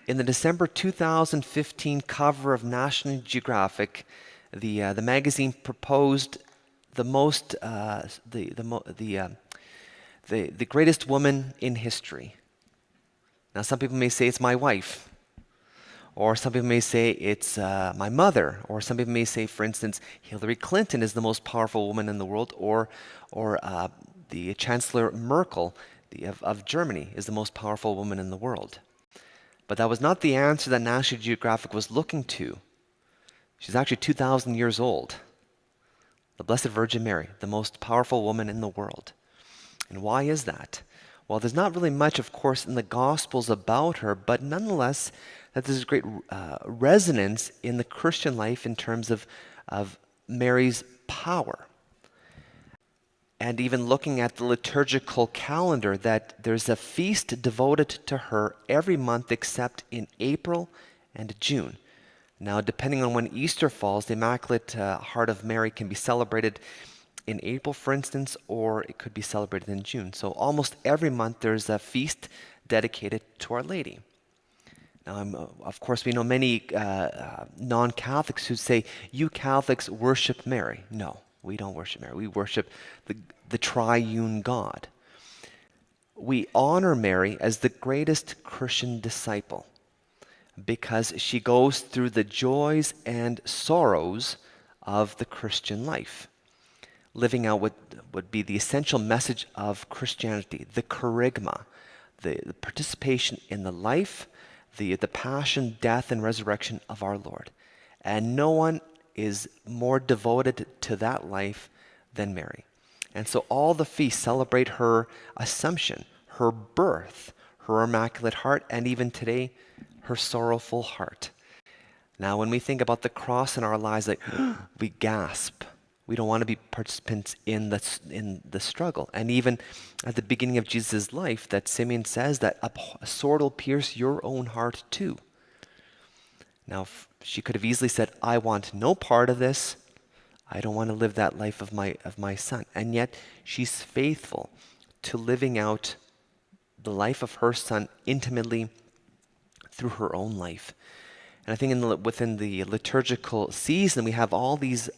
In the December 2015 cover of National Geographic, the magazine proposed the most the greatest woman in history. Now, some people may say it's my wife, or some people may say it's my mother, or some people may say, for instance, Hillary Clinton is the most powerful woman in the world, or the Chancellor Merkel of Germany is the most powerful woman in the world. But that was not the answer that National Geographic was looking to. She's actually 2,000 years old. The Blessed Virgin Mary, the most powerful woman in the world. And why is that? Well, there's not really much, of course, in the Gospels about her, but nonetheless, that there's great resonance in the Christian life in terms of Mary's power. And even looking at the liturgical calendar, that there's a feast devoted to her every month except in April and June. Now, depending on when Easter falls, the Immaculate Heart of Mary can be celebrated in April, for instance, or it could be celebrated in June. So almost every month there's a feast dedicated to Our Lady. Now, of course, we know many non-Catholics who say, you Catholics worship Mary. No, we don't worship Mary. We worship the triune God. We honor Mary as the greatest Christian disciple because she goes through the joys and sorrows of the Christian life, living out what would be the essential message of Christianity, the kerygma, the participation in the life, the passion, death, and resurrection of our Lord. And no one is more devoted to that life than Mary. And so all the feasts celebrate her Assumption, her birth, her Immaculate Heart, and even today, her sorrowful heart. Now, when we think about the cross in our lives, like we gasp. We don't want to be participants in the struggle. And even at the beginning of Jesus' life, that Simeon says that a sword will pierce your own heart too. Now, she could have easily said, I want no part of this. I don't want to live that life of my son. And yet, she's faithful to living out the life of her son intimately through her own life. And I think within the liturgical season, we have all these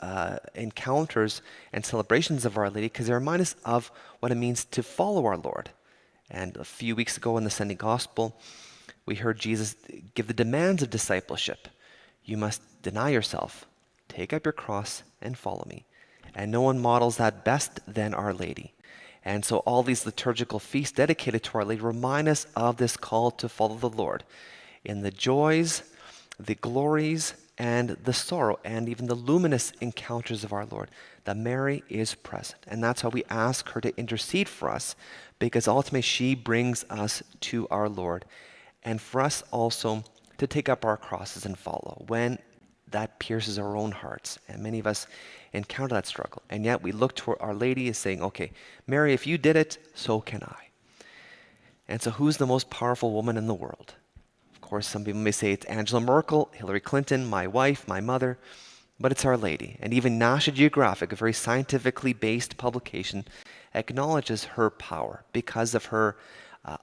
encounters and celebrations of Our Lady because they remind us of what it means to follow our Lord. And a few weeks ago in the Sunday Gospel, we heard Jesus give the demands of discipleship. You must deny yourself, take up your cross, and follow me. And no one models that best than Our Lady. And so all these liturgical feasts dedicated to Our Lady remind us of this call to follow the Lord in the joys, the glories, and the sorrow, and even the luminous encounters of our Lord, that Mary is present. And that's how we ask her to intercede for us, because ultimately she brings us to our Lord. And for us also to take up our crosses and follow when that pierces our own hearts. And many of us encounter that struggle. And yet we look to Our Lady as saying, okay, Mary, if you did it, so can I. And so who's the most powerful woman in the world? Of course, some people may say it's Angela Merkel, Hillary Clinton, my wife, my mother, but it's Our Lady. And even National Geographic, a very scientifically based publication, acknowledges her power because of her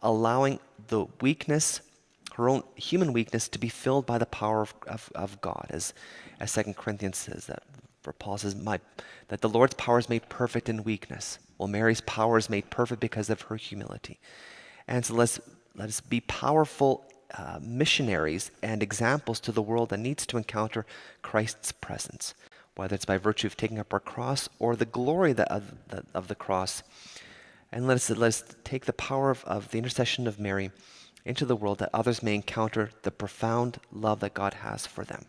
allowing the weakness, her own human weakness, to be filled by the power of God. As 2 Corinthians says, that where Paul says that the Lord's power is made perfect in weakness. Well, Mary's power is made perfect because of her humility. And so let us be powerful missionaries and examples to the world that needs to encounter Christ's presence, whether it's by virtue of taking up our cross or the glory of the cross. And let us take the power of the intercession of Mary into the world that others may encounter the profound love that God has for them.